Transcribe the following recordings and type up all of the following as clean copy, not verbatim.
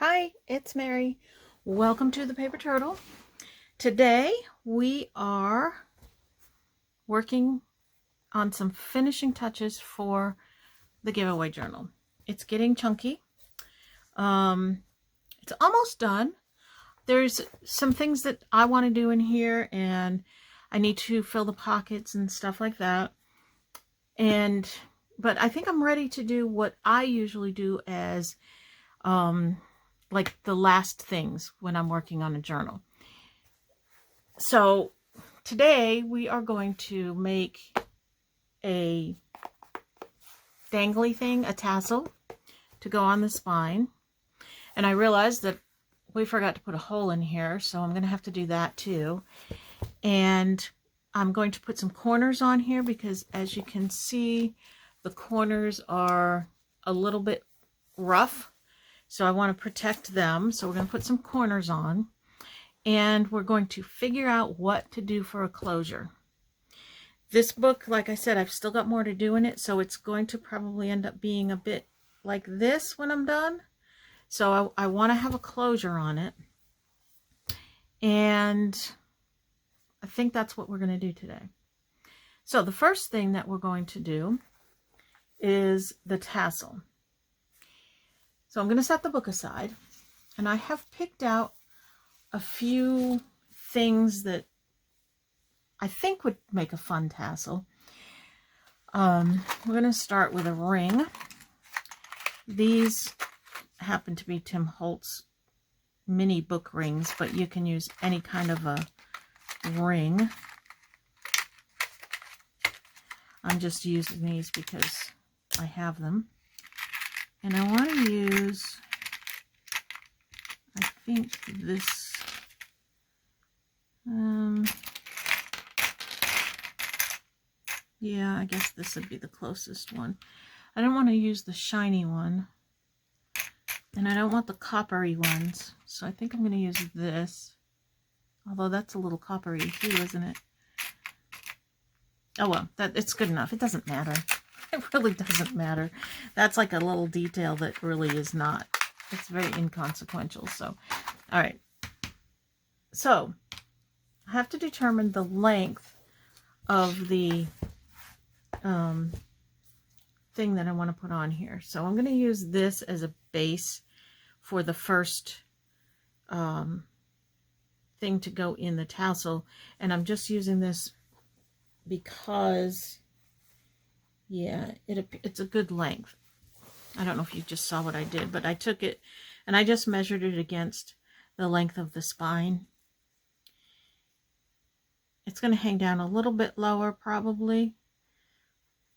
Hi, it's Mary. Welcome to the Paper Turtle. Today we are working on some finishing touches for the giveaway journal. It's getting chunky. It's almost done. There's some things that I want to do in here, and I need to fill the pockets and stuff like that. But I think I'm ready to do what I usually do as like the last things when I'm working on a journal. So today we are going to make a dangly thing, a tassel to go on the spine. And I realized that we forgot to put a hole in here, so I'm going to have to do that too. And I'm going to put some corners on here because, as you can see, the corners are a little bit rough. So I want to protect them. So we're going to put some corners on. And we're going to figure out what to do for a closure. This book, like I said, I've still got more to do in it, so it's going to probably end up being a bit like this when I'm done. So I want to have a closure on it. And I think that's what we're going to do today. So the first thing that we're going to do is the tassel. So I'm going to set the book aside, and I have picked out a few things that I think would make a fun tassel. We're going to start with a ring. These happen to be Tim Holtz mini book rings, but you can use any kind of a ring. I'm just using these because I have them. And I want to use, I think this, yeah, I guess this would be the closest one. I don't want to use the shiny one, and I don't want the coppery ones, so I think I'm going to use this, although that's a little coppery too, isn't it? Oh well, it's good enough. It doesn't matter. It really doesn't matter. That's like a little detail that really is not. It's very inconsequential. So, all right. So, I have to determine the length of the thing that I want to put on here. So, I'm going to use this as a base for the first thing to go in the tassel. And I'm just using this because, yeah, it's a good length. I don't know if you just saw what I did, but I took it and I just measured it against the length of the spine. It's going to hang down a little bit lower probably,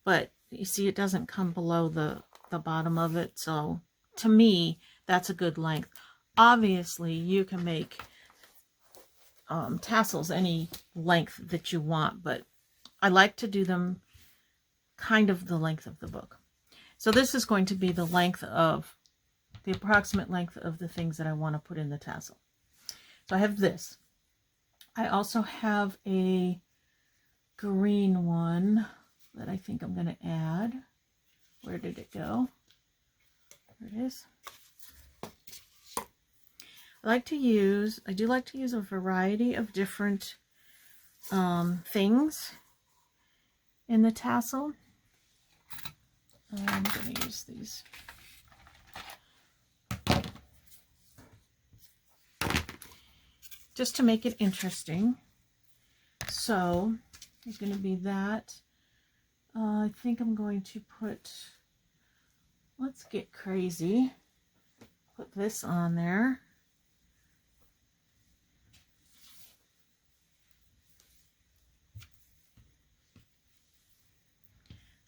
but you see it doesn't come below the bottom of it. So to me, that's a good length. Obviously, you can make tassels any length that you want, but I like to do them kind of the length of the book. So this is going to be the length of, the approximate length of the things that I want to put in the tassel. So I have this. I also have a green one that I think I'm going to add. Where did it go? There it is. I do like to use a variety of different things in the tassel. I'm going to use these. Just to make it interesting. So, there's going to be that. I think I'm going to put, let's get crazy. Put this on there.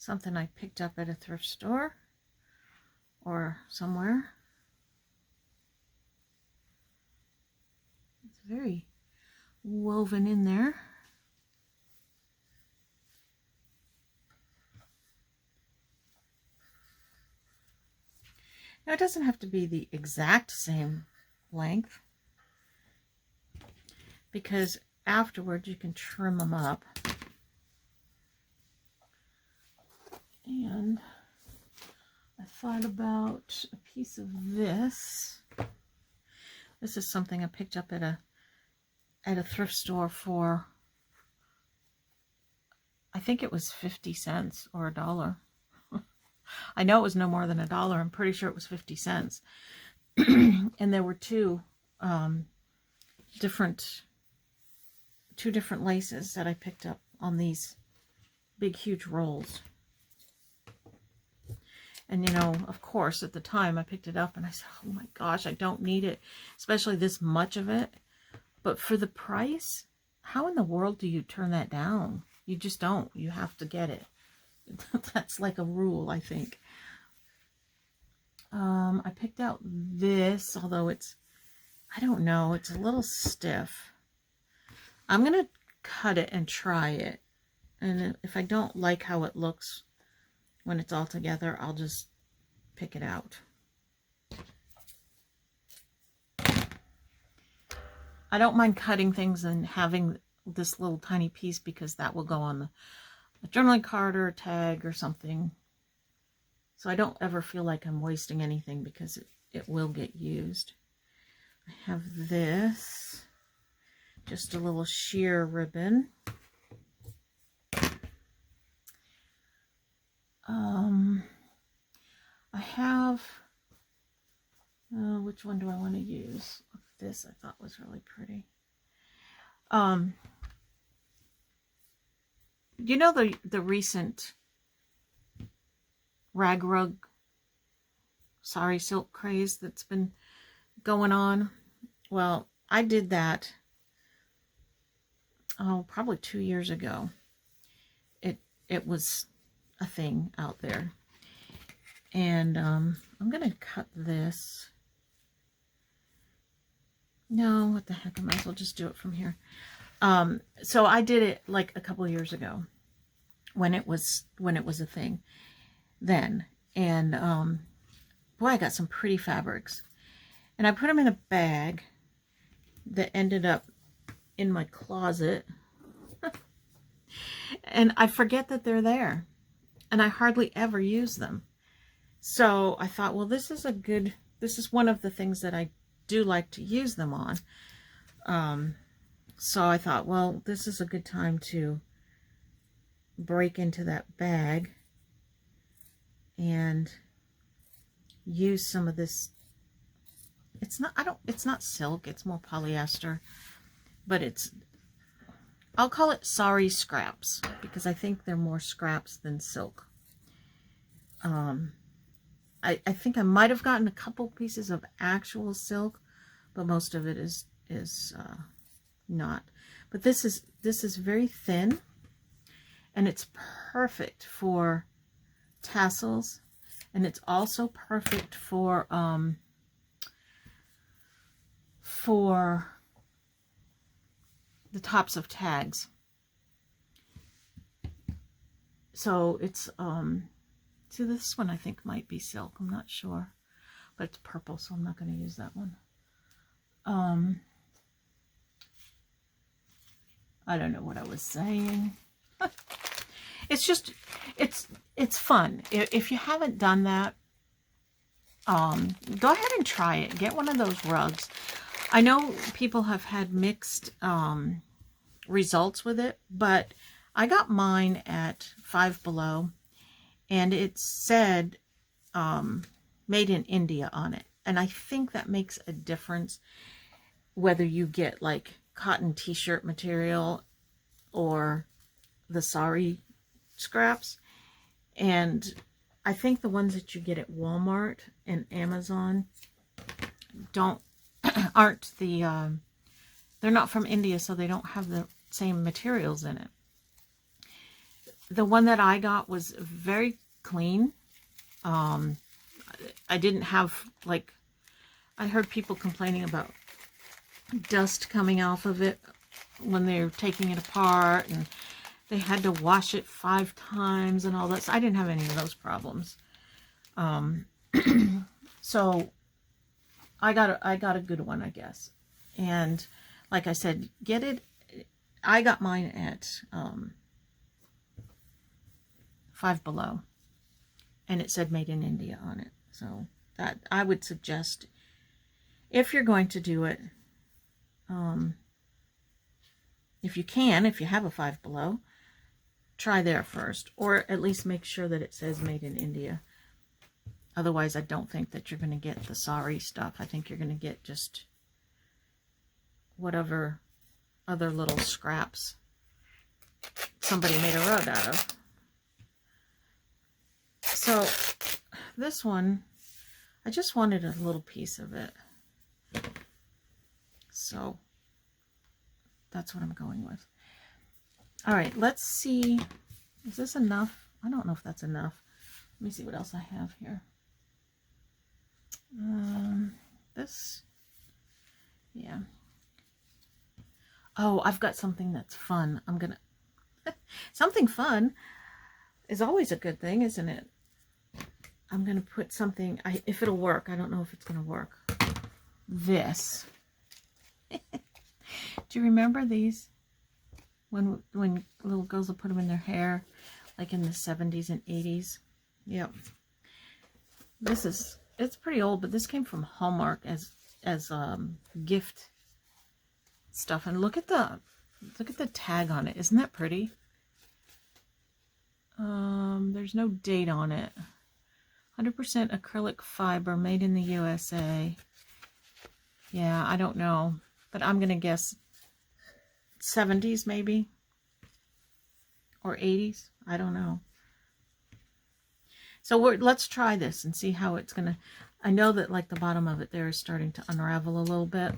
Something I picked up at a thrift store or somewhere. It's very woven in there. Now it doesn't have to be the exact same length, because afterwards you can trim them up. And I thought about a piece of this. This is something I picked up at a thrift store for, I think it was 50 cents or $1. I know it was no more than $1. I'm pretty sure it was 50 cents. And there were two different laces that I picked up on these big, huge rolls. And, you know, of course, at the time I picked it up and I said, oh my gosh, I don't need it, especially this much of it. But for the price, how in the world do you turn that down? You just don't. You have to get it. That's like a rule, I think. I picked out this, although it's, I don't know, it's a little stiff. I'm going to cut it and try it. And if I don't like how it looks when it's all together, I'll just pick it out. I don't mind cutting things and having this little tiny piece because that will go on a journaling card or a tag or something. So I don't ever feel like I'm wasting anything because it will get used. I have this, just a little sheer ribbon. I have, which one do I want to use? This I thought was really pretty. You know the recent rag rug sari silk craze that's been going on? Well, I did that, probably 2 years ago. It was a thing out there. And I'm going to cut this. No, what the heck, I might as well just do it from here. So I did it like a couple of years ago when it was a thing then. And boy, I got some pretty fabrics. And I put them in a bag that ended up in my closet. And I forget that they're there. And I hardly ever use them. So I thought, well, this is one of the things that I do like to use them on. So I thought, well, this is a good time to break into that bag and use some of this. It's not silk, it's more polyester, but I'll call it sari scraps because I think they're more scraps than silk. I think I might have gotten a couple pieces of actual silk, but most of it is not. But this is very thin, and it's perfect for tassels, and it's also perfect for the tops of tags. So it's see, this one I think might be silk. I'm not sure, but it's purple, so I'm not going to use that one. I don't know what I was saying. It's just, it's fun. If you haven't done that, go ahead and try it. Get one of those rugs. I know people have had mixed results with it, but I got mine at Five Below, and it said made in India on it. And I think that makes a difference whether you get like cotton t-shirt material or the sari scraps. And I think the ones that you get at Walmart and Amazon aren't the they're not from India, so they don't have the same materials in it. The one that I got was very clean. I didn't have, like, I heard people complaining about dust coming off of it when they were taking it apart, and they had to wash it 5 times and all that. So I didn't have any of those problems. So I got a good one, I guess. And like I said, get it. I got mine at Five Below, and it said made in India on it. So that I would suggest if you're going to do it, if you can, if you have a Five Below, try there first, or at least make sure that it says made in India. Otherwise, I don't think that you're going to get the sorry stuff. I think you're going to get just whatever other little scraps somebody made a rug out of. So this one, I just wanted a little piece of it. So that's what I'm going with. All right, let's see. Is this enough? I don't know if that's enough. Let me see what else I have here. This, yeah. Oh, I've got something that's fun. I'm gonna, something fun is always a good thing, isn't it? I'm gonna put something, if it'll work, I don't know if it's gonna work. This. Do you remember these? When little girls will put them in their hair, like in the 70s and 80s. Yep. This is, it's pretty old, but this came from Hallmark as gift stuff. And look at the tag on it. Isn't that pretty? There's no date on it. 100% acrylic fiber, made in the USA. Yeah, I don't know, but I'm gonna guess 70s maybe, or 80s. I don't know. So let's try this and see how it's gonna. I know that like the bottom of it there is starting to unravel a little bit.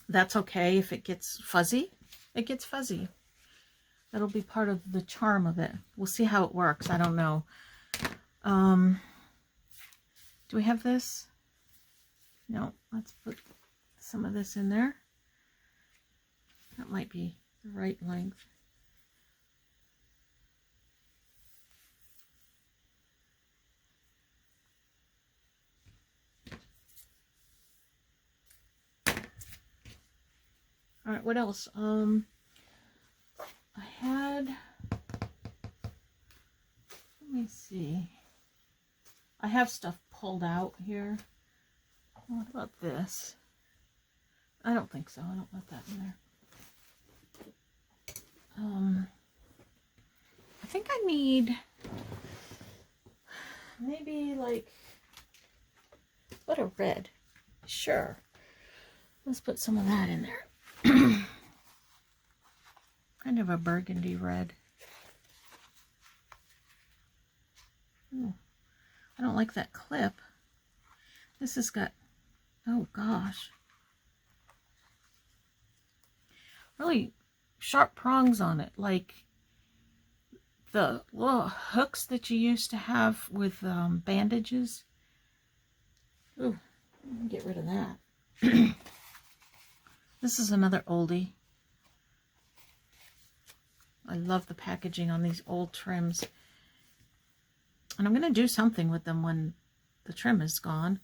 That's okay if it gets fuzzy. It gets fuzzy. That'll be part of the charm of it. We'll see how it works. I don't know. Do we have this? No. Let's put some of this in there. That might be the right length. All right, what else? I had, let me see. I have stuff pulled out here. What about this? I don't think so. I don't want that in there. I think I need maybe like, what a red. Sure. Let's put some of that in there. Kind of a burgundy red. Ooh, I don't like that clip. This has got, oh gosh, really sharp prongs on it, like the little hooks that you used to have with bandages. Ooh, get rid of that. This is another oldie. I love the packaging on these old trims. And I'm going to do something with them when the trim is gone,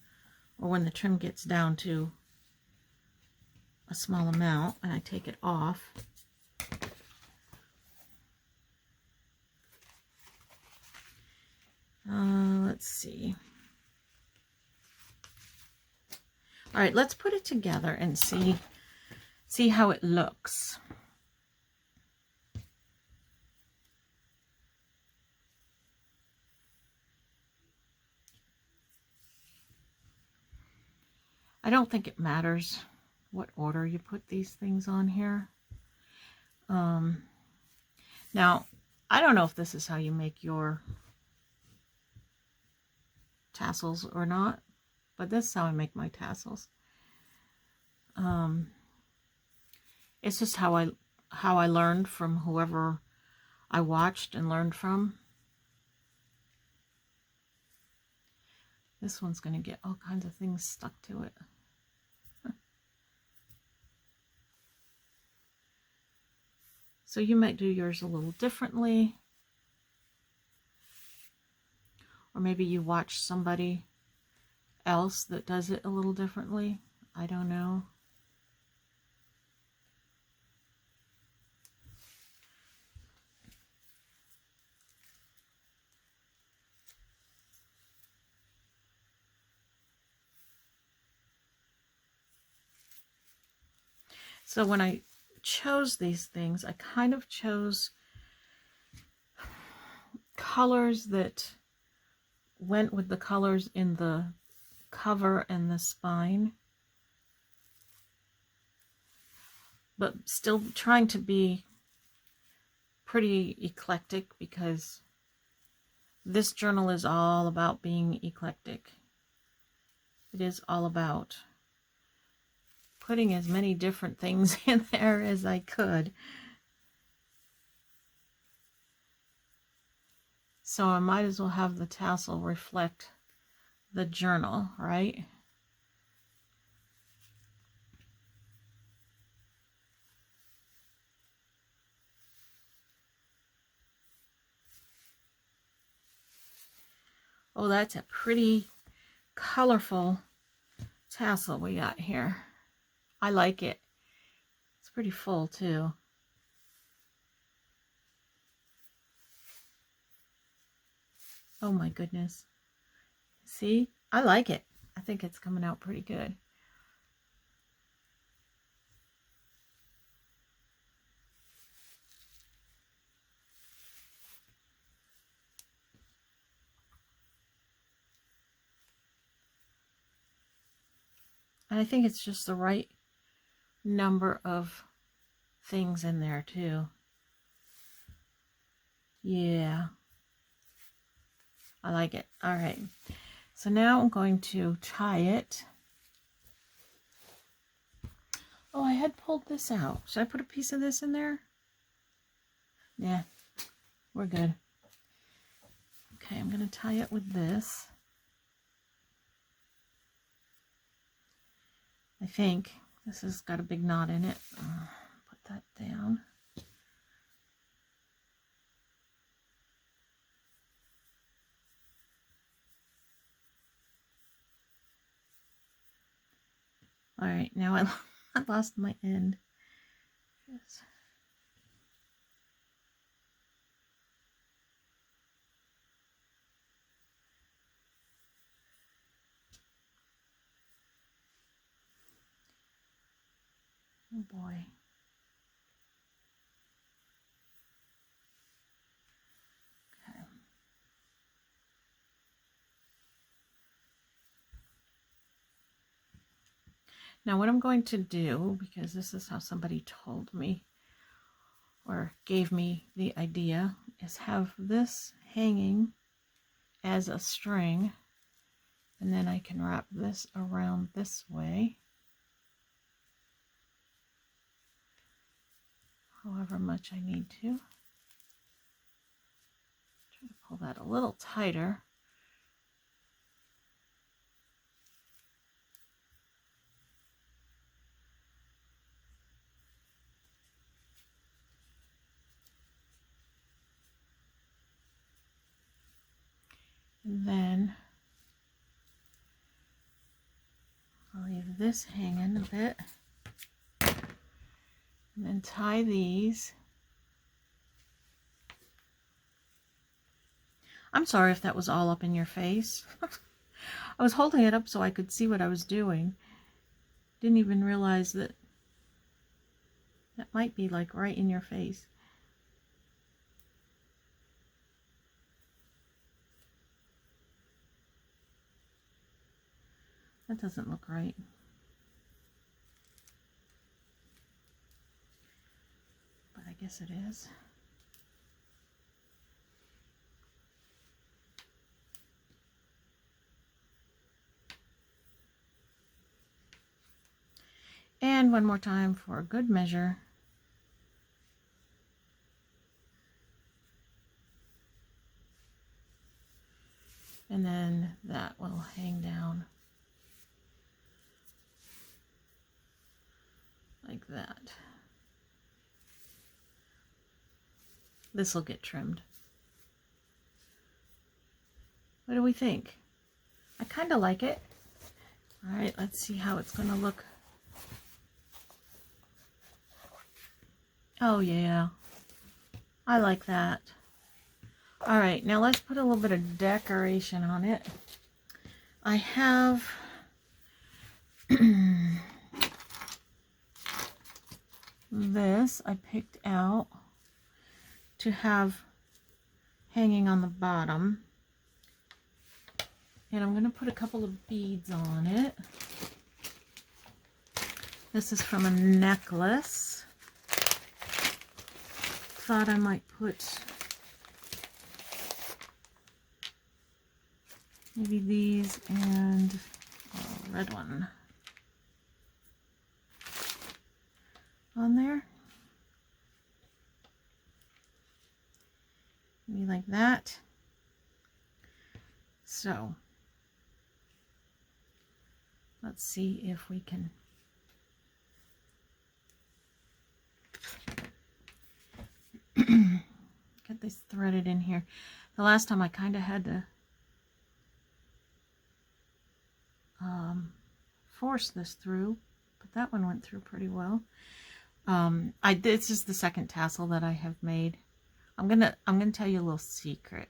or when the trim gets down to a small amount and I take it off. Let's see. All right, let's put it together and see how it looks. I don't think it matters what order you put these things on here. Now, I don't know if this is how you make your tassels or not, but this is how I make my tassels. It's just how I learned from whoever I watched and learned from. This one's going to get all kinds of things stuck to it. So you might do yours a little differently. Or maybe you watch somebody else that does it a little differently. I don't know. So when I chose these things, I kind of chose colors that went with the colors in the cover and the spine, but still trying to be pretty eclectic, because this journal is all about being eclectic. It is all about putting as many different things in there as I could. So I might as well have the tassel reflect the journal, right? Oh, that's a pretty colorful tassel we got here. I like it. It's pretty full too. Oh my goodness. See? I like it. I think it's coming out pretty good. And I think it's just the right number of things in there too. Yeah. I like it. All right. So now I'm going to tie it. Oh, I had pulled this out. Should I put a piece of this in there? Yeah, we're good. Okay, I'm going to tie it with this. I think this has got a big knot in it. Put that down. All right, now I lost my end. Yes. Oh boy. Okay. Now what I'm going to do, because this is how somebody told me or gave me the idea, is have this hanging as a string, and then I can wrap this around this way, however much I need to. Try to pull that a little tighter. And then I'll leave this hanging a bit, and then tie these. I'm sorry if that was all up in your face. I was holding it up so I could see what I was doing. Didn't even realize that that might be like right in your face. That doesn't look right. But I guess it is. And one more time for a good measure. And then that will hang down like that. This will get trimmed. What do we think? I kind of like it. All right, let's see how it's going to look. Oh yeah, I like that. All right, now let's put a little bit of decoration on it. I have this I picked out to have hanging on the bottom. And I'm going to put a couple of beads on it. This is from a necklace. Thought I might put maybe these and a red one on there. Maybe like that. So let's see if we can get this threaded in here. The last time I kind of had to force this through, but that one went through pretty well. This is the second tassel that I have made. I'm gonna tell you a little secret.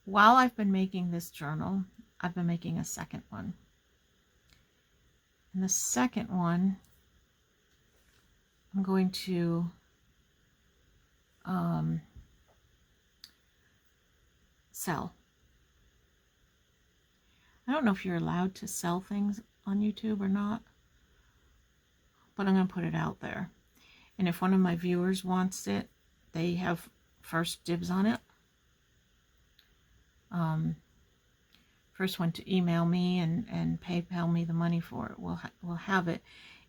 While I've been making this journal, I've been making a second one. And the second one, I'm going to sell. I don't know if you're allowed to sell things on YouTube or not, but I'm going to put it out there. And if one of my viewers wants it, they have first dibs on it. First one to email me and PayPal me the money for it will have it.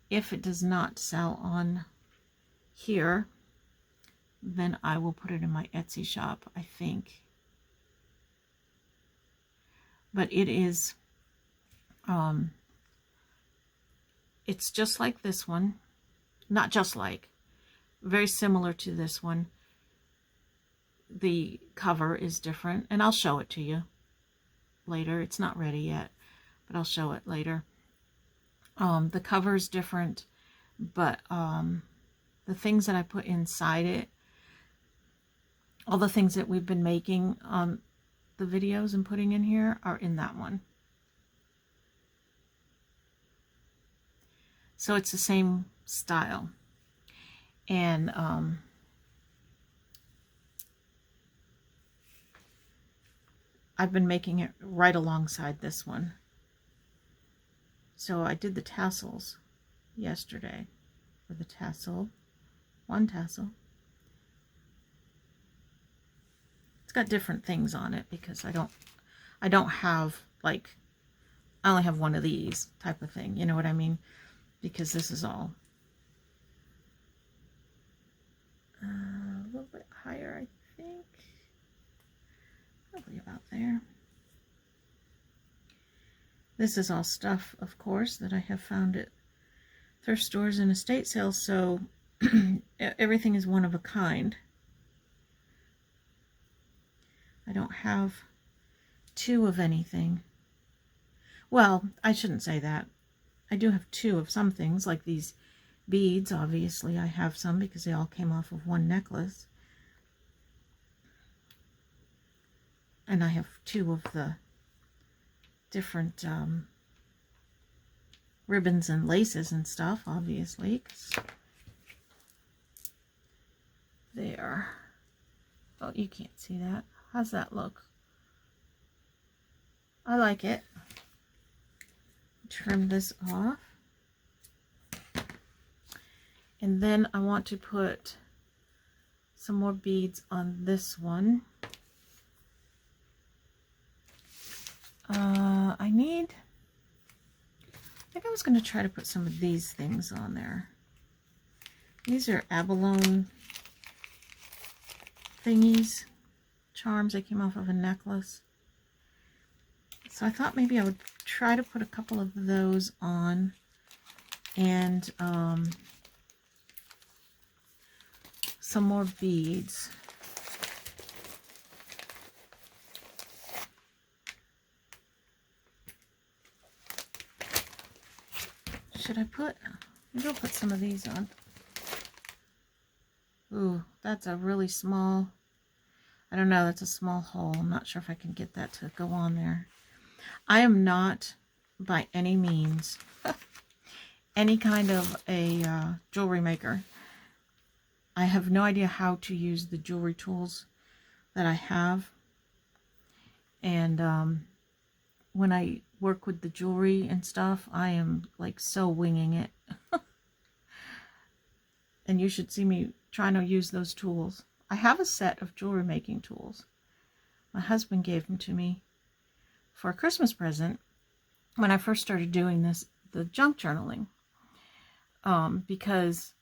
If it does not sell on here, then I will put it in my Etsy shop, I think. But it is, it's just like this one. Not just like, very similar to this one. The cover is different, and I'll show it to you later. It's not ready yet, but I'll show it later. The cover is different, but the things that I put inside it, all the things that we've been making on the videos and putting in here are in that one. So it's the same style. And I've been making it right alongside this one. So I did the tassels yesterday for the tassel, one tassel. It's got different things on it because I don't have, like, I only have one of these type of thing, you know what I mean? Because this is all a little bit higher, I think. Probably about there. This is all stuff, of course, that I have found at thrift stores and estate sales, so everything is one of a kind. I don't have two of anything. Well, I shouldn't say that. I do have two of some things, like these beads. Obviously, I have some because they all came off of one necklace. And I have two of the different ribbons and laces and stuff, obviously. There. Oh, you can't see that. How's that look? I like it. Trim this off. And then I want to put some more beads on this one. I think I was going to try to put some of these things on there. These are abalone thingies, charms. They came off of a necklace. So I thought maybe I would try to put a couple of those on, and some more beads. Should I put, maybe I'll put some of these on. Ooh, that's a really small, I don't know, that's a small hole. I'm not sure if I can get that to go on there. I am not by any means any kind of a jewelry maker. I have no idea how to use the jewelry tools that I have. And when I work with the jewelry and stuff, I am like so winging it. And you should see me trying to use those tools. I have a set of jewelry making tools. My husband gave them to me for a Christmas present when I first started doing this, the junk journaling. Because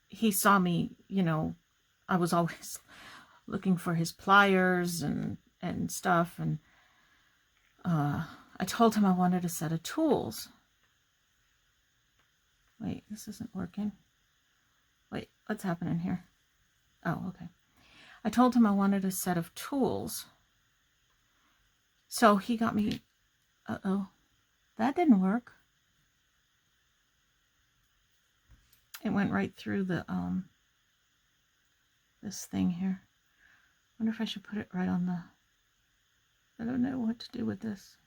he saw me, you know, I was always looking for his pliers and stuff. And I told him I wanted a set of tools. Wait, this isn't working. Wait, what's happening here? Oh, okay. I told him I wanted a set of tools. So he got me, uh-oh, that didn't work. It went right through the, this thing here. I wonder if I should put it right on the, I don't know what to do with this.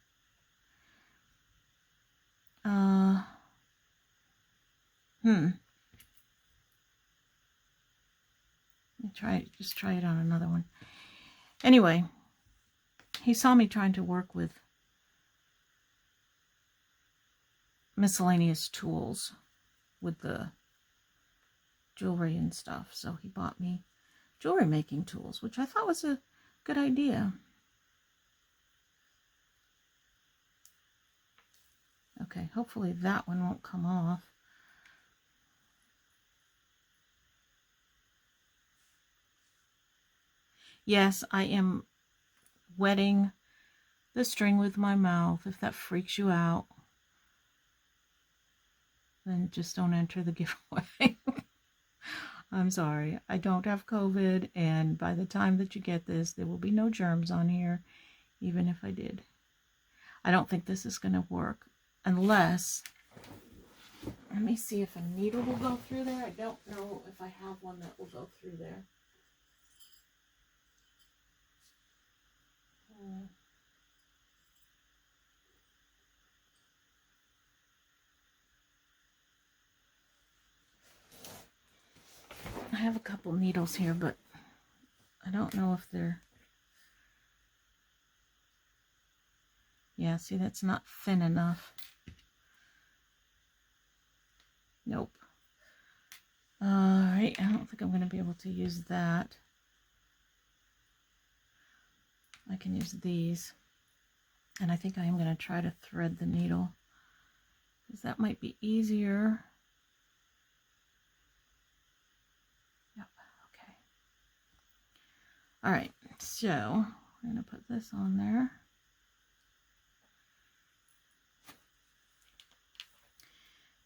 Just try it on another one. Anyway, he saw me trying to work with miscellaneous tools with the jewelry and stuff. So he bought me jewelry making tools, which I thought was a good idea. Okay, hopefully that one won't come off. Yes, I am wetting the string with my mouth. If that freaks you out, then just don't enter the giveaway. I'm sorry. I don't have COVID, and by the time that you get this, there will be no germs on here, even if I did. I don't think this is going to work unless... Let me see if a needle will go through there. I don't know if I have one that will go through there. I have a couple needles here, but I don't know if they're... Yeah, see, that's not thin enough. Nope. Alright, I don't think I'm going to be able to use that. I can use these. And I think I am going to try to thread the needle, because that might be easier. Yep, okay. Alright, so we're going to put this on there.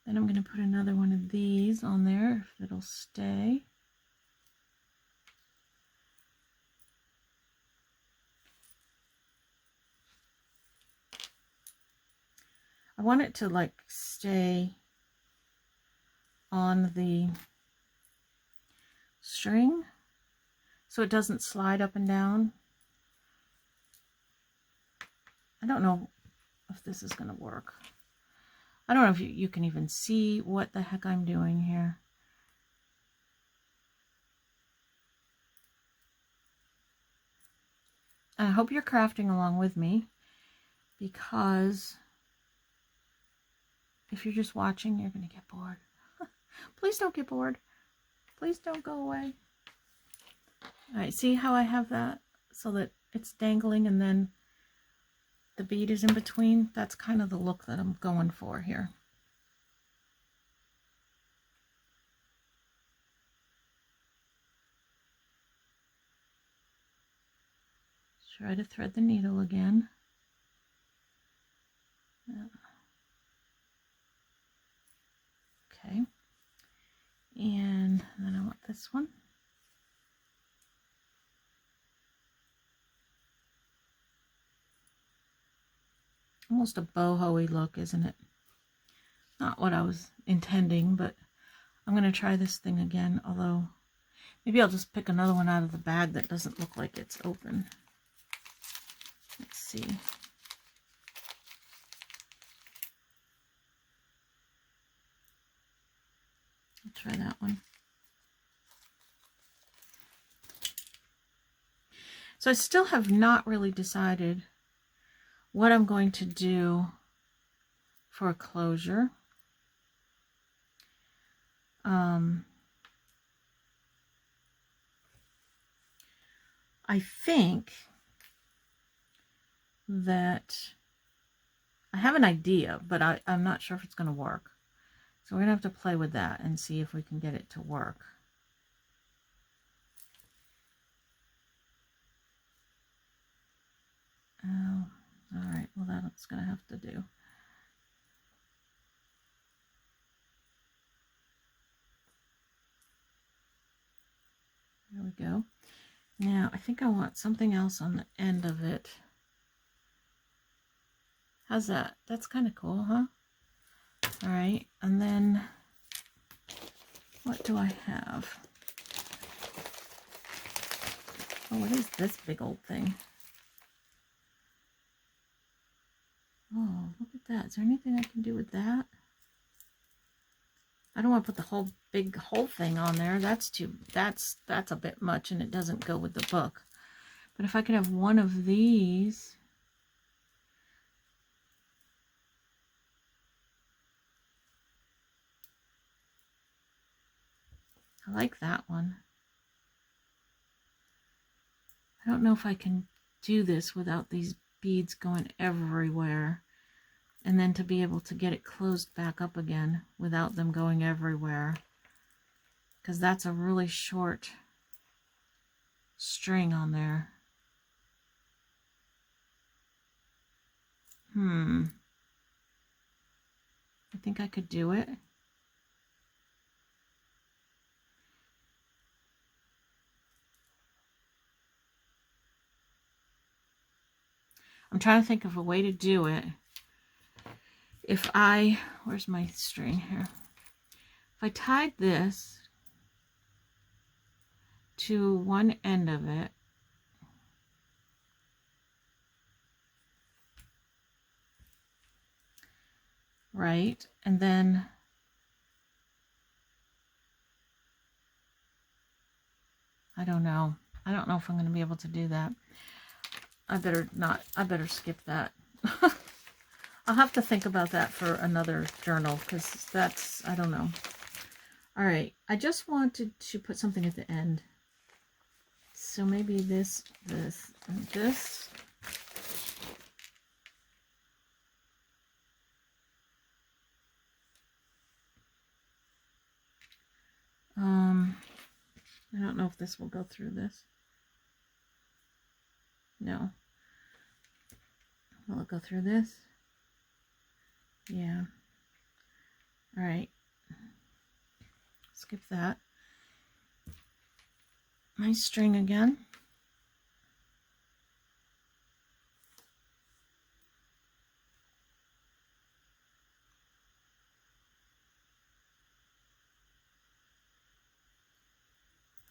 Then I'm going to put another one of these on there if it'll stay. I want it to like stay on the string so it doesn't slide up and down. I don't know if this is going to work. I don't know if you can even see what the heck I'm doing here. And I hope you're crafting along with me, because if you're just watching, you're going to get bored. Please don't get bored. Please don't go away. All right, see how I have that so that it's dangling and then the bead is in between? That's kind of the look that I'm going for here. Try to thread the needle again. Okay. And then I want this one. Almost a boho-y look, isn't it? Not what I was intending, but I'm going to try this thing again, although maybe I'll just pick another one out of the bag that doesn't look like it's open. Let's see. I'll try that one. So I still have not really decided what I'm going to do for a closure. I think that I have an idea, but I'm not sure if it's going to work. So we're going to have to play with that and see if we can get it to work. Oh, all right. Well, that's going to have to do. There we go. Now, I think I want something else on the end of it. How's that? That's kind of cool, huh? All right. And then what do I have? Oh, what is this big old thing? Oh, look at that. Is there anything I can do with that? I don't want to put the whole thing on there. That's a bit much, and it doesn't go with the book. But if I could have one of these. I like that one. I don't know if I can do this without these beads going everywhere. And then to be able to get it closed back up again without them going everywhere. Because that's a really short string on there. I think I could do it. I'm trying to think of a way to do it. If I, where's my string here? If I tied this to one end of it, right, and then I don't know if I'm going to be able to do that. I better skip that. I'll have to think about that for another journal, because that's, I don't know. All right, I just wanted to put something at the end. So maybe this, and this. I don't know if this will go through this. No. Will it go through this? Yeah. All right. Skip that. My string again.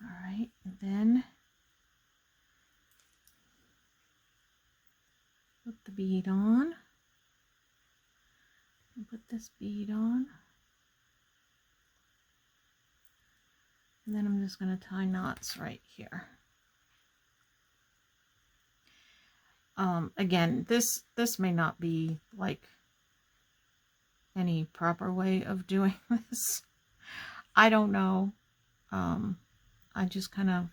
All right, and then put the bead on. And put this bead on. And then I'm just going to tie knots right here. Again, this may not be like any proper way of doing this. I don't know. I just kind of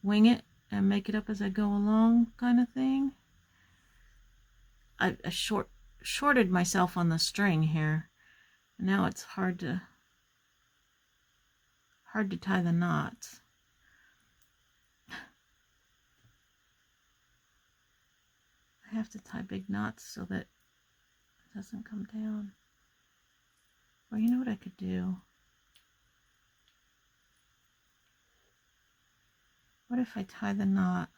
wing it and make it up as I go along, kind of thing. I shorted myself on the string here. Now it's hard to tie the knots. I have to tie big knots so that it doesn't come down. Well, you know what I could do? What if I tie the knot?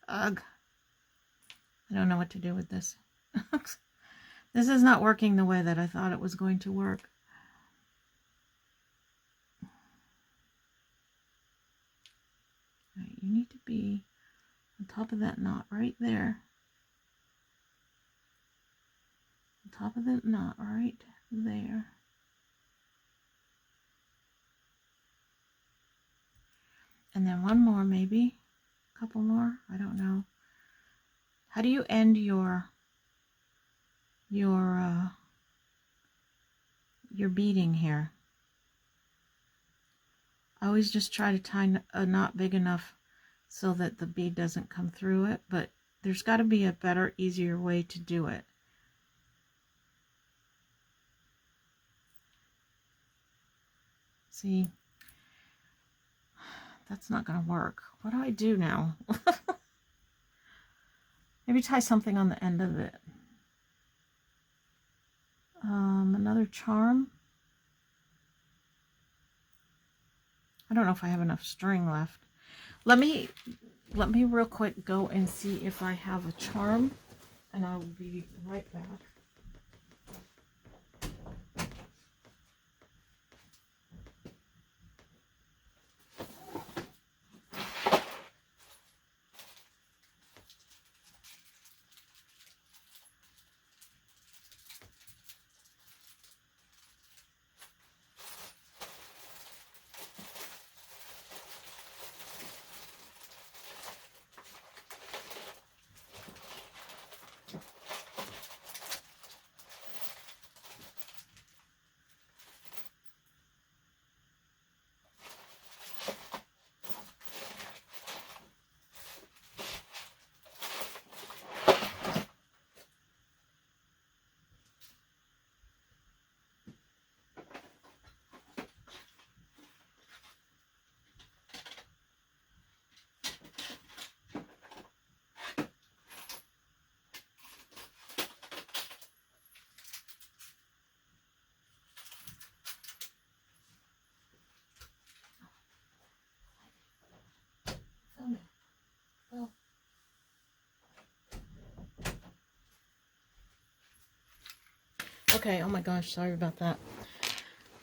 Ugh. I don't know what to do with this. This is not working the way that I thought it was going to work. Right, you need to be on top of that knot right there. top of the knot right there. And then one more, maybe a couple more, I don't know. How do you end your beading here? I always just try to tie a knot big enough so that the bead doesn't come through it, but there's got to be a better, easier way to do it. See, that's not going to work. What do I do now? Maybe tie something on the end of it. Another charm. I don't know if I have enough string left. Let me real quick go and see if I have a charm, and I'll be right back. Okay, oh my gosh, sorry about that.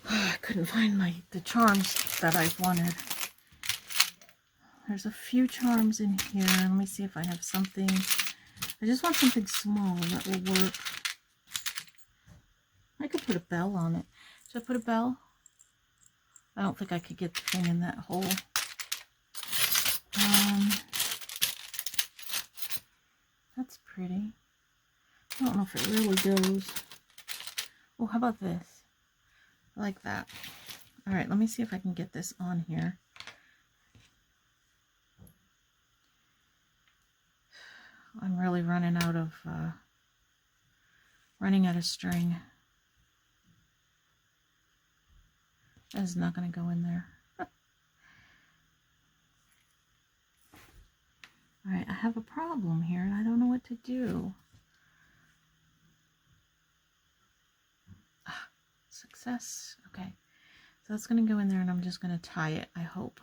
I couldn't find the charms that I wanted. There's a few charms in here. Let me see if I have something. I just want something small that will work. I could put a bell on it. Should I put a bell? I don't think I could get the thing in that hole. That's pretty. I don't know if it really goes. Oh, how about this? I like that. All right, let me see if I can get this on here. I'm really running out of string. That is not going to go in there. All right, I have a problem here, and I don't know what to do. Success. Okay, so that's going to go in there, and I'm just going to tie it, I hope.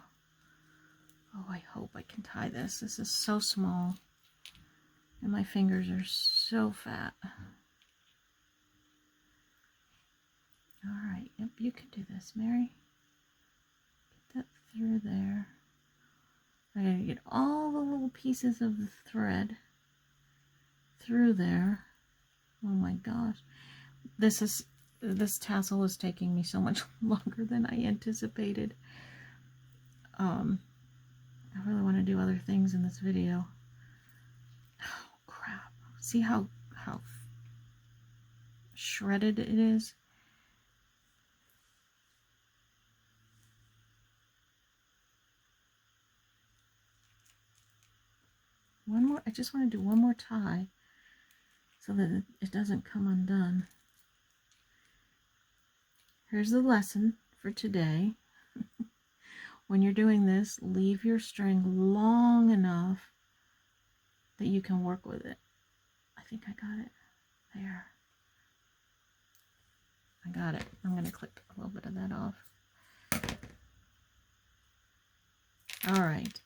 Oh, I hope I can tie this. This is so small, and my fingers are so fat. All right, yep, you can do this, Mary. Get that through there. I gotta get all the little pieces of the thread through there. Oh my gosh, this tassel is taking me so much longer than I anticipated. I really want to do other things in this video. Oh crap! See how shredded it is. One more. I just want to do one more tie so that it doesn't come undone. Here's the lesson for today. When you're doing this, leave your string long enough that you can work with it. I think I got it. There. I got it. I'm going to clip a little bit of that off. All right.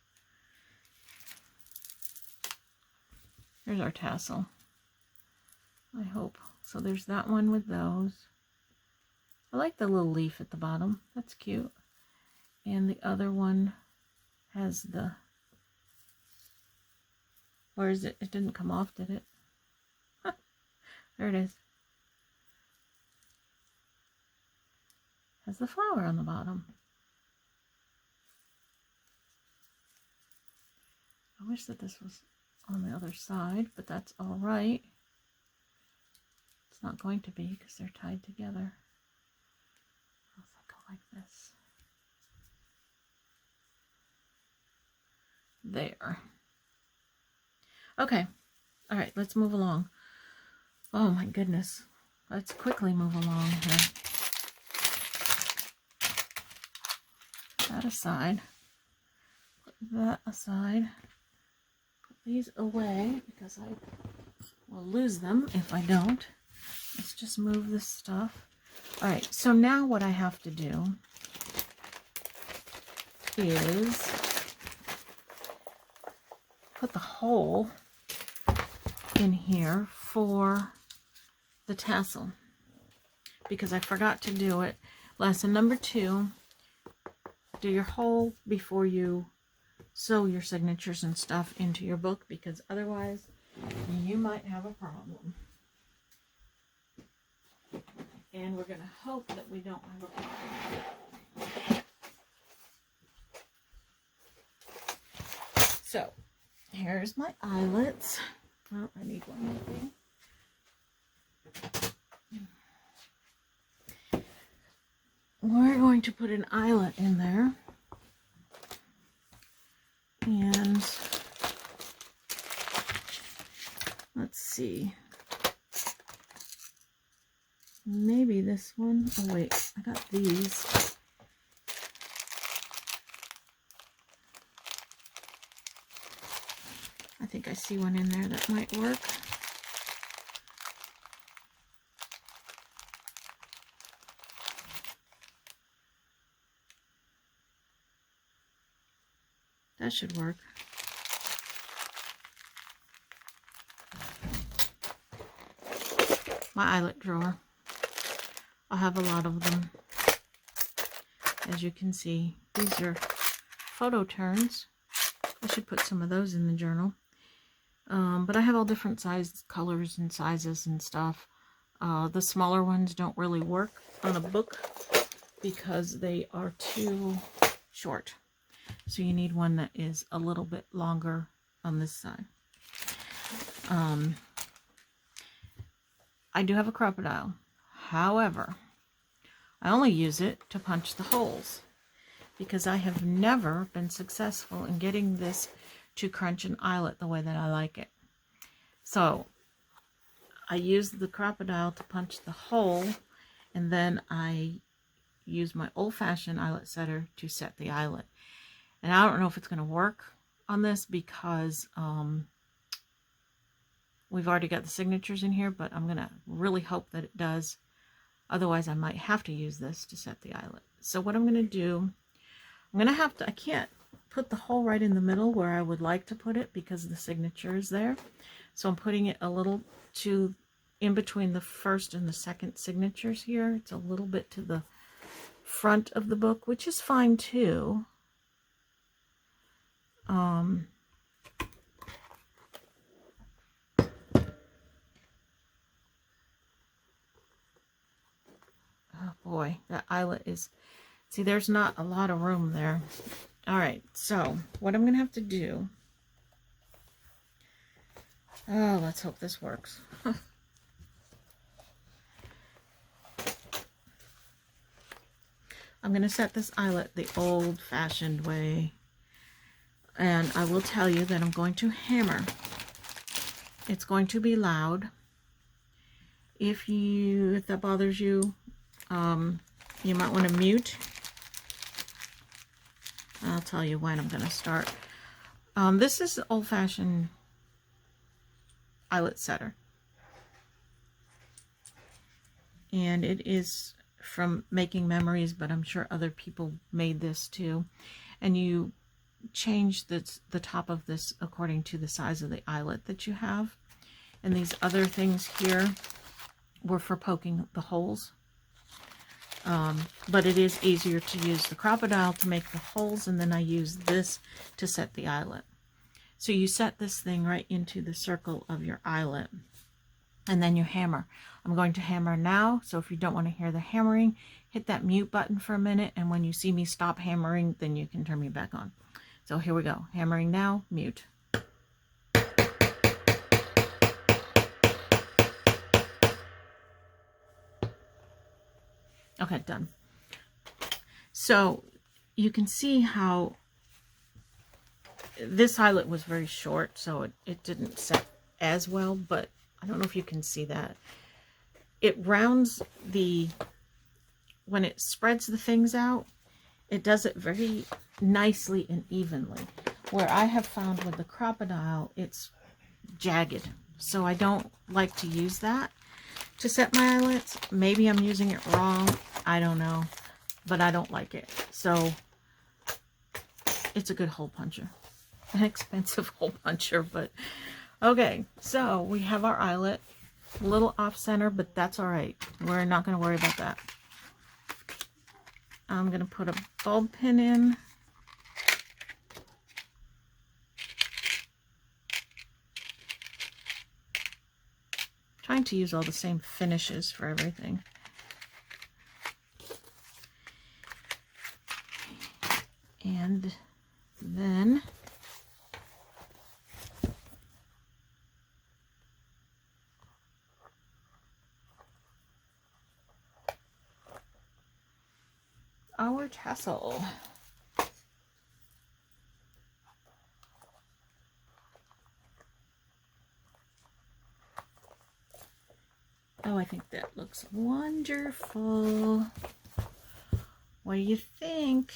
There's our tassel. I hope. So there's that one with those. I like the little leaf at the bottom. That's cute. And the other one has the... Where is it? It didn't come off, did it? There it is. has the flower on the bottom. I wish that this was on the other side, but that's all right. It's not going to be because they're tied together. I'll go like this. There. Okay. All right, let's move along. Oh my goodness. Let's quickly move along here. Put that aside. Put that aside. Put these away because I will lose them if I don't. Let's just move this stuff. All right, so now what I have to do is put the hole in here for the tassel because I forgot to do it. Lesson number 2, do your hole before you sew your signatures and stuff into your book, because otherwise you might have a problem. And we're going to hope that we don't have a problem. So here's my eyelets. Oh, I need one more thing. We're going to put an eyelet in there. And let's see. Maybe this one. Oh wait, I got these. I think I see one in there that might work. That should work. My eyelet drawer. I have a lot of them. As you can see, these are photo turns. I should put some of those in the journal. But I have all different sizes, colors and sizes and stuff. The smaller ones don't really work on a book because they are too short. So you need one that is a little bit longer on this side. I do have a crocodile. However, I only use it to punch the holes because I have never been successful in getting this to crunch an eyelet the way that I like it. So I use the crocodile to punch the hole, and then I use my old-fashioned eyelet setter to set the eyelet. And I don't know if it's going to work on this because we've already got the signatures in here, but I'm going to really hope that it does. Otherwise, I might have to use this to set the eyelet. So what I'm going to do, I'm going to have to, I can't put the hole right in the middle where I would like to put it because the signature is there. So I'm putting it a little to in between the first and the second signatures here. It's a little bit to the front of the book, which is fine too. Oh boy, that eyelet is, see, there's not a lot of room there. All right, so what I'm going to have to do, oh, let's hope this works. I'm going to set this eyelet the old-fashioned way. And I will tell you that I'm going to hammer. It's going to be loud. If that bothers you, you might want to mute. I'll tell you when I'm going to start. This is the old-fashioned Eyelet Setter. And it is from Making Memories, but I'm sure other people made this too. And you change the top of this according to the size of the eyelet that you have. And these other things here were for poking the holes. But it is easier to use the crocodile to make the holes, and then I use this to set the eyelet. So you set this thing right into the circle of your eyelet, and then you hammer. I'm going to hammer now, so if you don't want to hear the hammering, hit that mute button for a minute, and when you see me stop hammering, then you can turn me back on. So here we go. Hammering now, mute. Okay, done. So you can see how this eyelet was very short, so it didn't set as well, but I don't know if you can see that. It rounds when it spreads the things out, it does it very nicely and evenly. Where I have found with the crocodile, it's jagged. So I don't like to use that to set my eyelets. Maybe I'm using it wrong. I don't know. But I don't like it. So it's a good hole puncher. An expensive hole puncher, but okay. So we have our eyelet. A little off center, but that's all right. We're not going to worry about that. I'm going to put a bulb pin in. Trying to use all the same finishes for everything. And then our tassel. Oh, I think that looks wonderful. What do you think?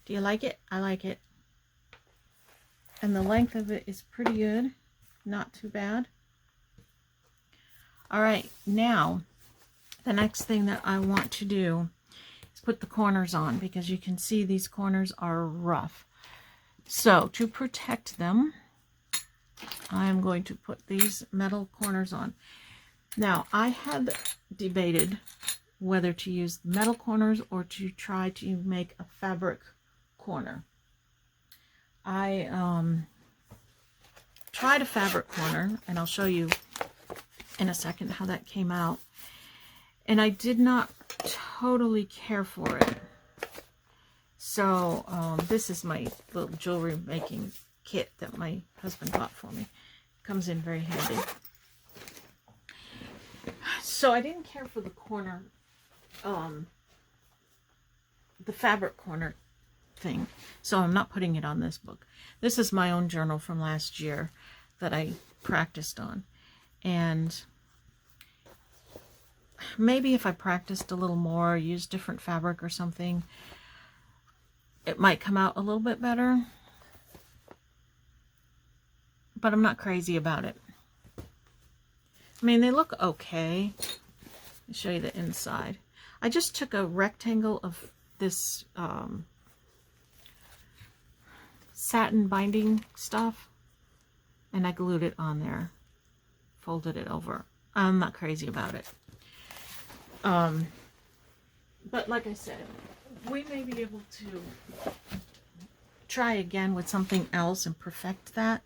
Do you like it? I like it. And the length of it is pretty good. Not too bad. All right, now the next thing that I want to do is put the corners on, because you can see these corners are rough. So to protect them, I'm going to put these metal corners on. Now, I had debated whether to use metal corners or to try to make a fabric corner. I tried a fabric corner, and I'll show you in a second how that came out. And I did not totally care for it. So this is my little jewelry making kit that my husband bought for me. Comes in very handy. So I didn't care for the corner, the fabric corner thing. So I'm not putting it on this book. This is my own journal from last year that I practiced on. And maybe if I practiced a little more, used different fabric or something, it might come out a little bit better. But I'm not crazy about it. I mean, they look okay. I'll show you the inside. I just took a rectangle of this satin binding stuff, and I glued it on there. Folded it over. I'm not crazy about it. But like I said, we may be able to try again with something else and perfect that,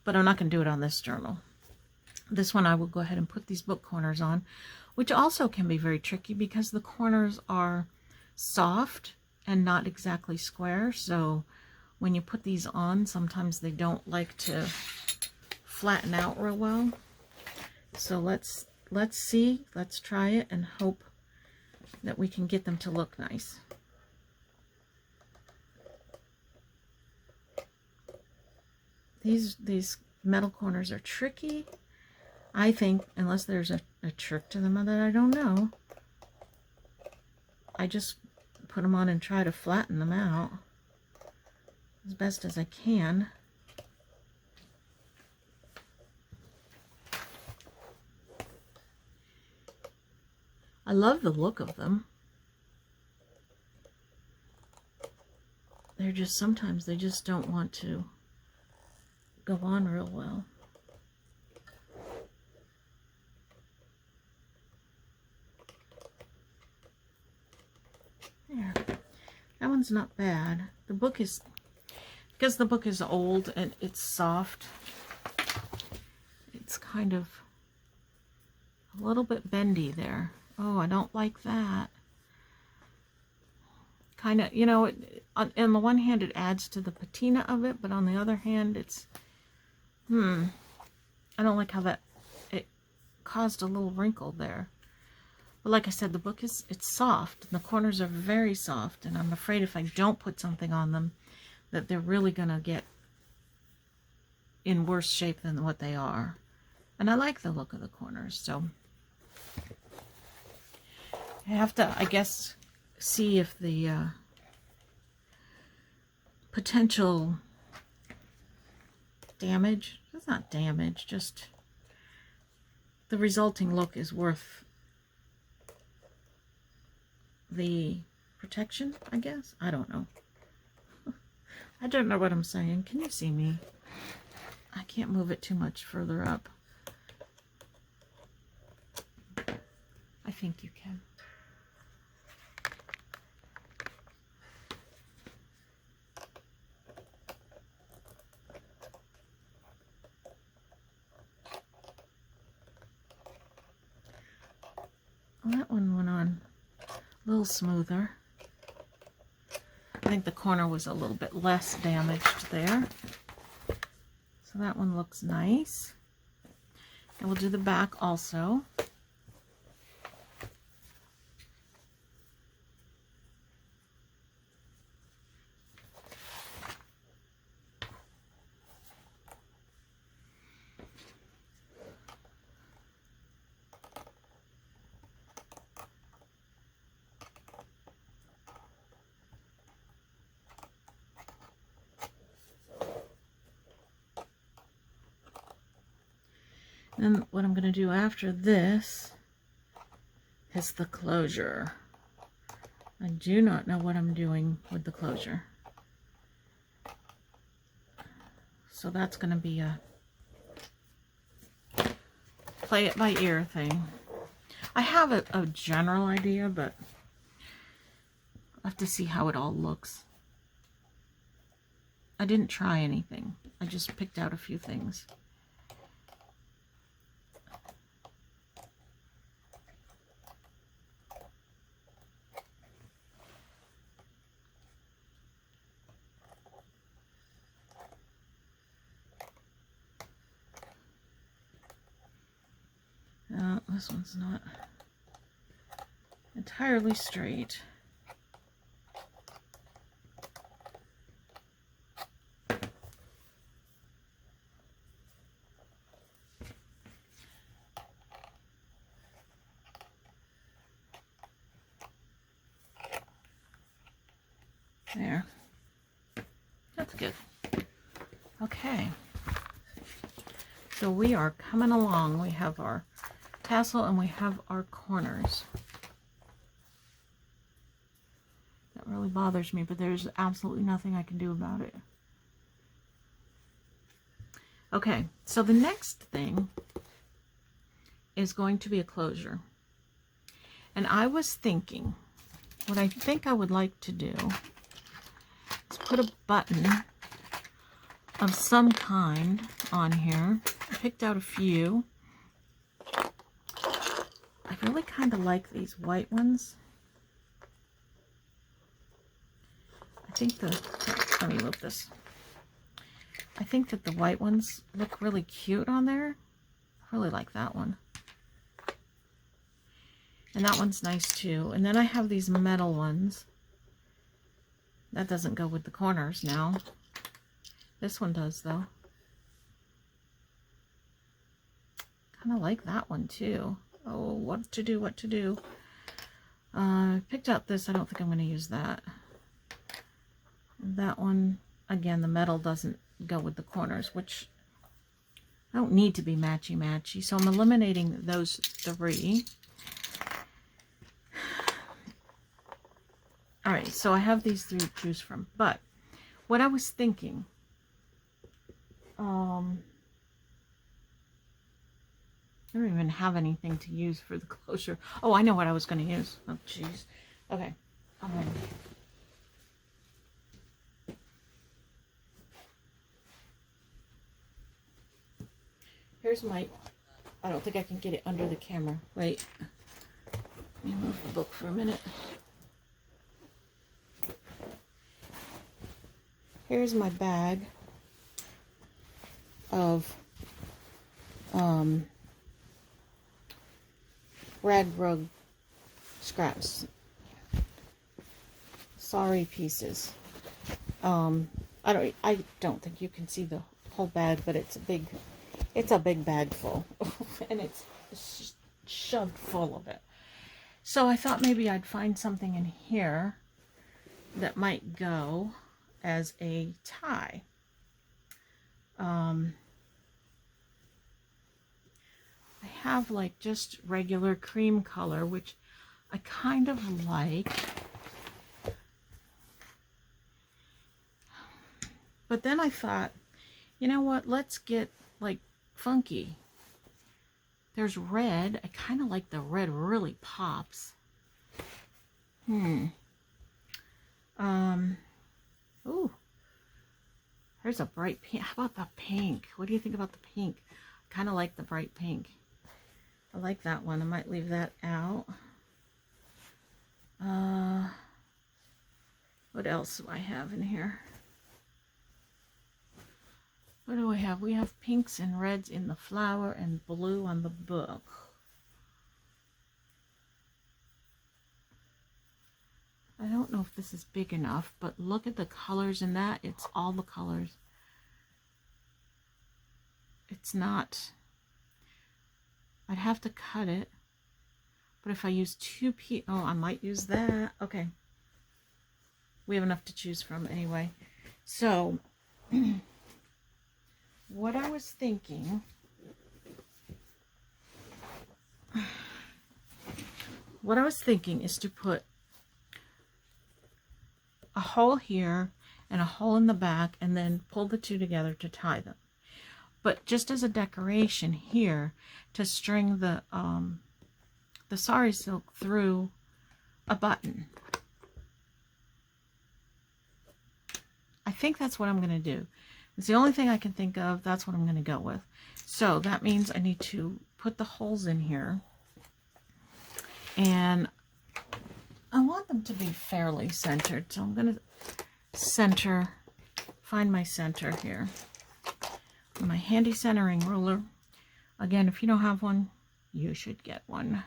but I'm not going to do it on this journal. This one I will go ahead and put these book corners on, which also can be very tricky because the corners are soft and not exactly square. So when you put these on, sometimes they don't like to flatten out real well. So let's see, let's try it and hope that we can get them to look nice. These metal corners are tricky. I think, unless there's a trick to them that I don't know. I just put them on and try to flatten them out as best as I can. I love the look of them. They're just, sometimes they just don't want to go on real well. There. That one's not bad. The book is, because the book is old and it's soft, it's kind of a little bit bendy there. Oh, I don't like that. kind of, you know, on the one hand it adds to the patina of it, but on the other hand it's, I don't like how it caused a little wrinkle there. But like I said, the book it's soft, and the corners are very soft, and I'm afraid if I don't put something on them, that they're really going to get in worse shape than what they are. And I like the look of the corners, so I have to, I guess, see if the potential damage, it's not damage, just the resulting look is worth the protection, I guess. I don't know. I don't know what I'm saying. Can you see me? I can't move it too much further up. I think you can. Well, that one went on a little smoother. I think the corner was a little bit less damaged there. So that one looks nice. And we'll do the back also. Then what I'm going to do after this is the closure. I do not know what I'm doing with the closure. So that's going to be a play it by ear thing. I have a general idea, but I have to see how it all looks. I didn't try anything. I just picked out a few things. This one's not entirely straight. There. That's good. Okay. So we are coming along. We have our tassel and we have our corners. That really bothers me, but there's absolutely nothing I can do about it. Okay, so the next thing is going to be a closure. And I was thinking, what I think I would like to do is put a button of some kind on here. I picked out a few. I really kind of like these white ones. I think let me move this. I think that the white ones look really cute on there. I really like that one. And that one's nice too. And then I have these metal ones. That doesn't go with the corners now. This one does though. Kind of like that one too. Oh, what to do, what to do. I picked out this. I don't think I'm going to use that. That one, again, the metal doesn't go with the corners, which I don't need to be matchy-matchy. So I'm eliminating those three. All right, so I have these three to choose from. But what I was thinking, I don't even have anything to use for the closure. Oh, I know what I was going to use. Oh, jeez. Okay. Here's my... I don't think I can get it under the camera. Wait. Let me move the book for a minute. Here's my bag of rag rug scraps. Sorry pieces. I don't think you can see the whole bag, but it's a big bag full. And it's shoved full of it. So I thought maybe I'd find something in here that might go as a tie. I have like just regular cream color, which I kind of like. But then I thought, you know what, let's get like funky. There's red. I kind of like the red, really pops. Ooh, there's a bright pink. How about the pink? What do you think about the pink? Kind of like the bright pink. I like that one. I might leave that out. What else do I have in here? What do we have? We have pinks and reds in the flower and blue on the book. I don't know if this is big enough, but look at the colors in that. It's all the colors. It's not... I'd have to cut it. But if I use two pieces... Oh, I might use that. Okay. We have enough to choose from anyway. So... What I was thinking is to put a hole here and a hole in the back and then pull the two together to tie them. But just as a decoration here to string the sari silk through a button. I think that's what I'm going to do. It's the only thing I can think of. That's what I'm going to go with. So that means I need to put the holes in here. And I want them to be fairly centered. So I'm going to find my center here. My handy centering ruler. Again, if you don't have one, you should get one.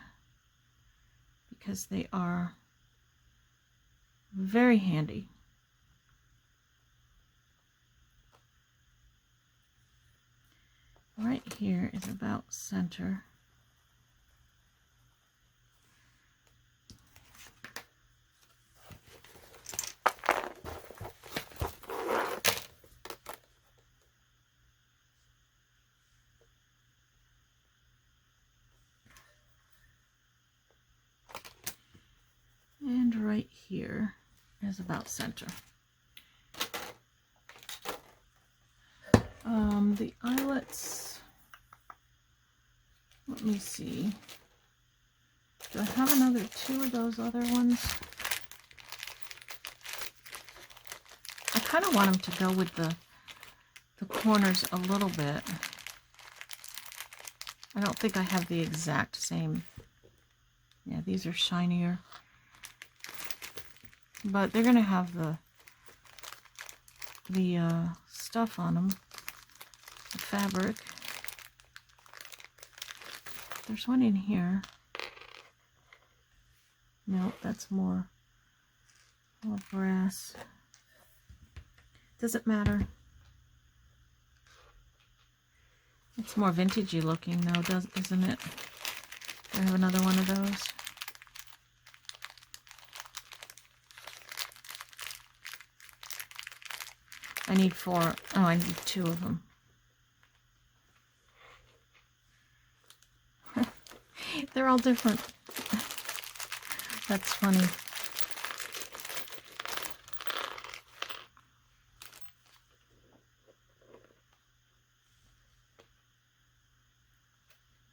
Because they are very handy. Right here is about center. And right here is about center. The eyelets, let me see. Do I have another two of those other ones? I kind of want them to go with the corners a little bit. I don't think I have the exact same. Yeah, these are shinier. But they're going to have the stuff on them. The fabric. There's one in here. Nope, that's more brass. Does it matter? It's more vintagey looking though, isn't it? Do I have another one of those? I need 4. Oh, I need 2 of them. They're all different. That's funny.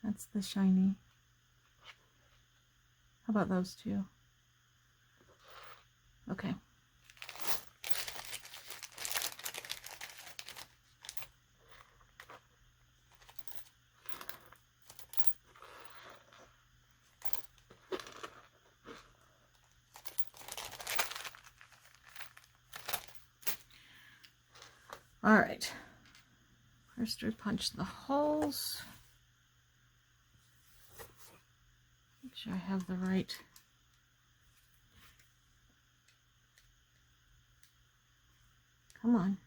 That's the shiny. How about those two? Okay. All right. First we punch the holes. Make sure I have the right. Come on.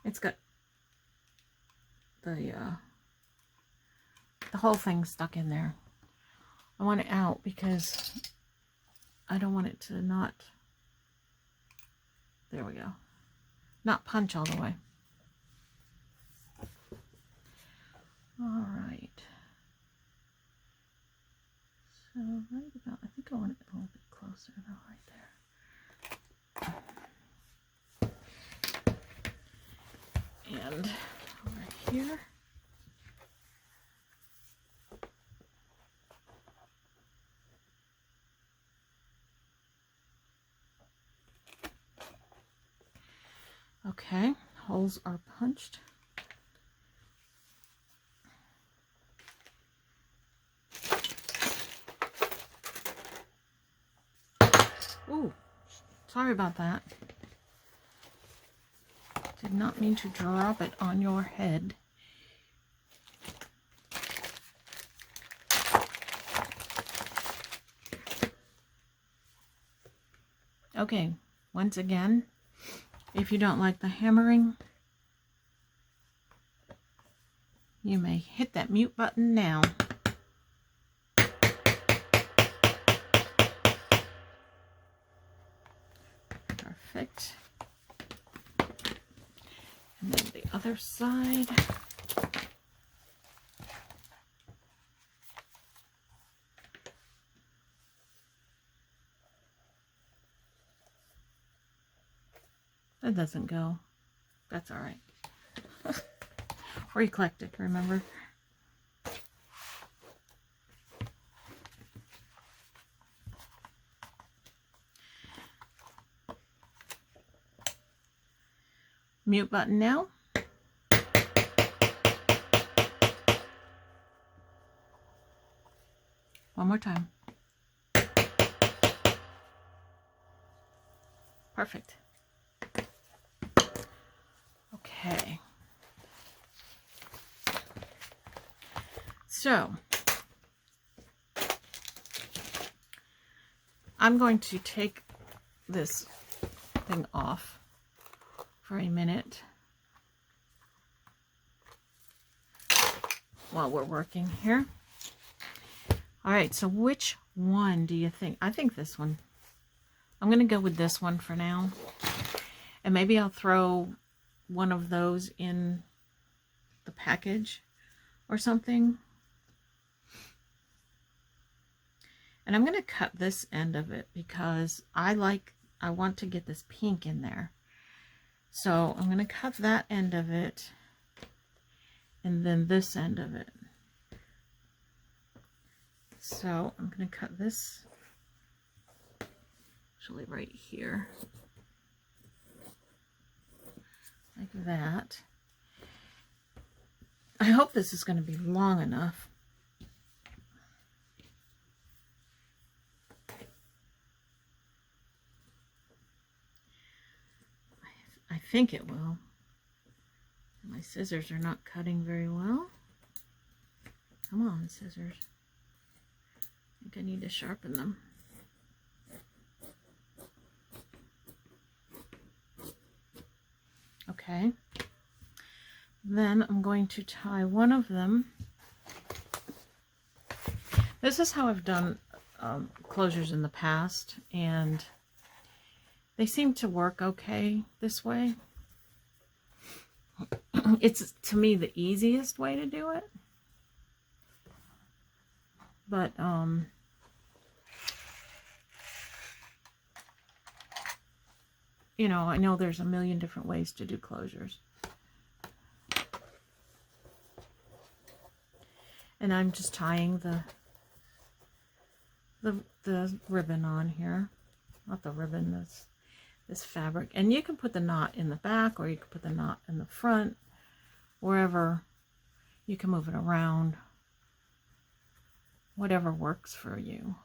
It's got the whole thing stuck in there. I want it out because I don't want it to not, there we go, not punch all the way. All right. So right about, I think I want it a little bit closer though, right there. And over here. Okay, holes are punched. Ooh, sorry about that. Did not mean to drop it on your head. Okay, once again, if you don't like the hammering, you may hit that mute button now. Perfect. And then the other side. That doesn't go. That's all right. We're eclectic, remember? Mute button now. One more time. Perfect. Okay. So, I'm going to take this thing off for a minute while we're working here. All right, so which one do you think? I think this one. I'm going to go with this one for now. And maybe I'll throw one of those in the package or something. And I'm going to cut this end of it because I want to get this pink in there. So I'm going to cut that end of it and then this end of it. So I'm going to cut this actually right here, like that. I hope this is going to be long enough. I think it will. My scissors are not cutting very well. Come on, scissors. I think I need to sharpen them. Okay. Then I'm going to tie one of them. This is how I've done closures in the past, and they seem to work okay this way. It's, to me, the easiest way to do it. But, you know, I know there's a million different ways to do closures. And I'm just tying the ribbon on here. Not the ribbon, this fabric. And you can put the knot in the back, or you can put the knot in the front, wherever. You can move it around, whatever works for you.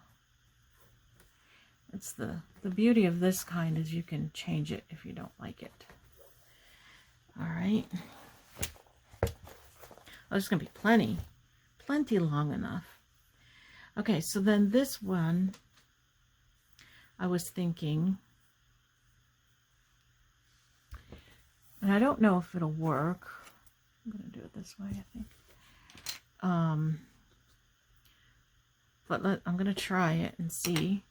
It's the beauty of this kind is you can change it if you don't like it. All right. Oh, there's going to be plenty long enough. Okay, so then this one, I was thinking, and I don't know if it'll work. I'm going to do it this way, I think. But I'm going to try it and see.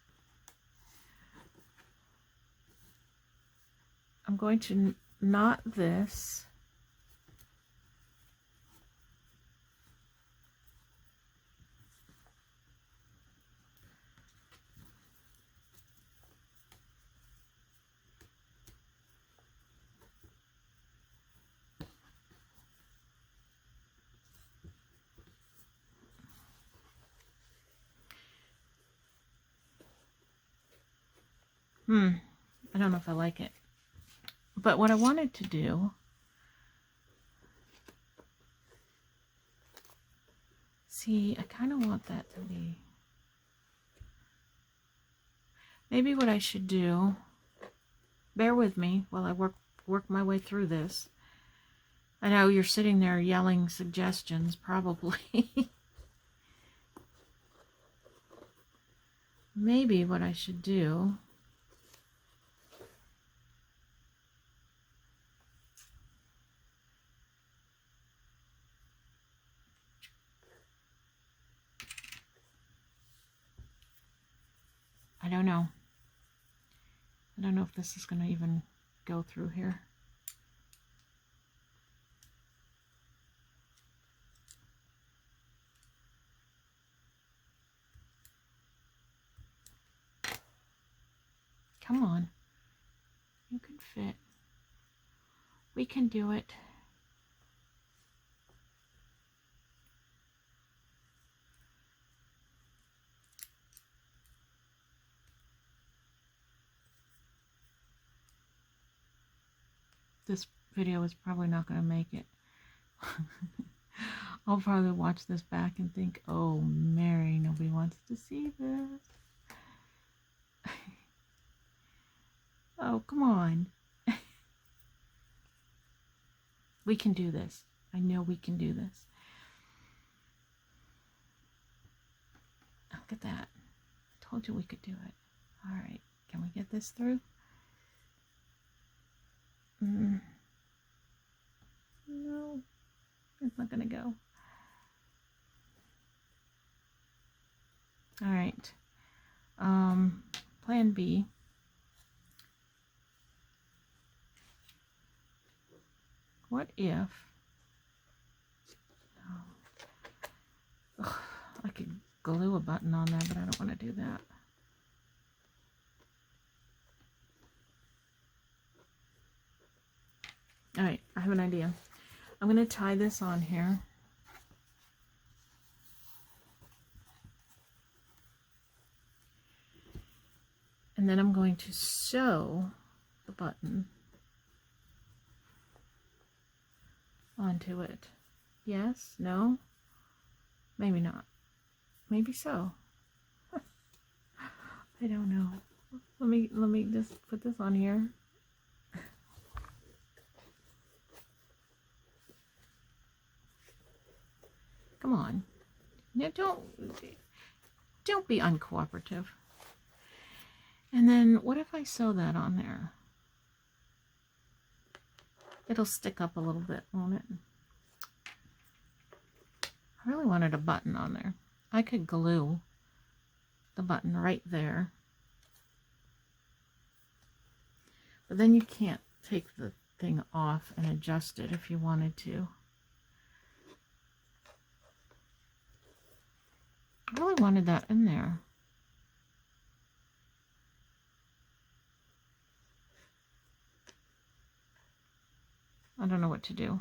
I'm going to knot this. I don't know if I like it. But what I wanted to do, see, I kind of want that to be, maybe what I should do, bear with me while I work my way through this. I know you're sitting there yelling suggestions, probably. Maybe what I should do, I don't know. I don't know if this is going to even go through here. Come on. You can fit. We can do it. This video is probably not going to make it. I'll probably watch this back and think, oh, Mary, nobody wants to see this. Oh, come on. We can do this. I know we can do this. Look at that. I told you we could do it. All right. Can we get this through? No. It's not going to go. All right. Plan B. What if I could glue a button on there, but I don't want to do that. All right, I have an idea. I'm going to tie this on here. And then I'm going to sew the button onto it. Yes? No? Maybe not. Maybe so. I don't know. Let me just put this on here. Come on. No, don't be uncooperative. And then what if I sew that on there? It'll stick up a little bit, won't it? I really wanted a button on there. I could glue the button right there. But then you can't take the thing off and adjust it if you wanted to. I really wanted that in there. I don't know what to do.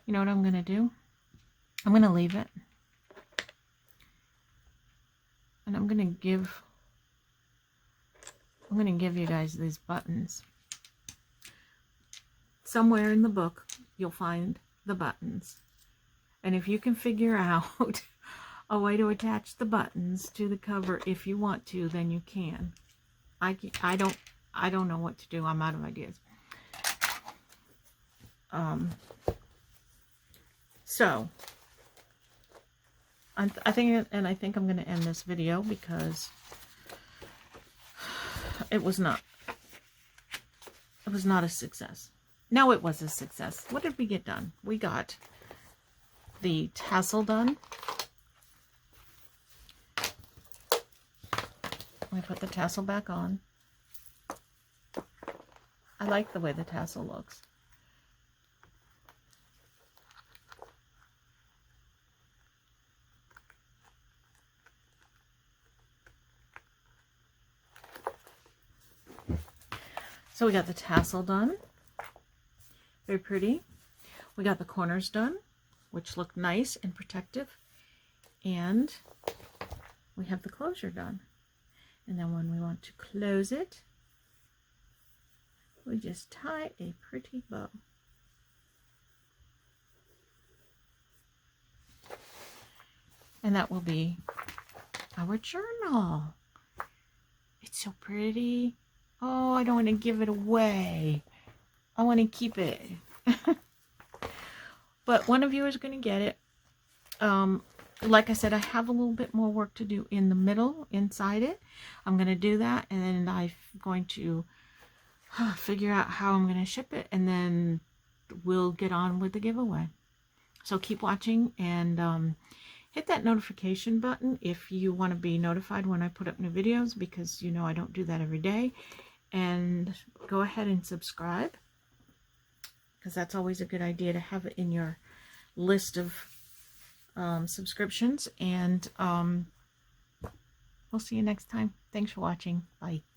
You know what I'm going to do? I'm going to leave it. And I'm going to give you guys these buttons. Somewhere in the book, you'll find the buttons. And if you can figure out a way to attach the buttons to the cover. If you want to, then you can. I don't know what to do. I'm out of ideas. So I think I'm going to end this video because it was not a success. No, it was a success. What did we get done? We got the tassel done. We put the tassel back on. I like the way the tassel looks. So we got the tassel done. Very pretty. We got the corners done, which look nice and protective. And we have the closure done. And then when we want to close it, we just tie a pretty bow. And that will be our journal. It's so pretty. Oh, I don't want to give it away. I want to keep it. But one of you is going to get it. Like I said, I have a little bit more work to do in the middle, inside it. I'm going to do that, and then I'm going to figure out how I'm going to ship it, and then we'll get on with the giveaway. So keep watching, and hit that notification button if you want to be notified when I put up new videos, because you know I don't do that every day. And go ahead and subscribe, because that's always a good idea to have it in your list of subscriptions. And we'll see you next time. Thanks for watching. Bye.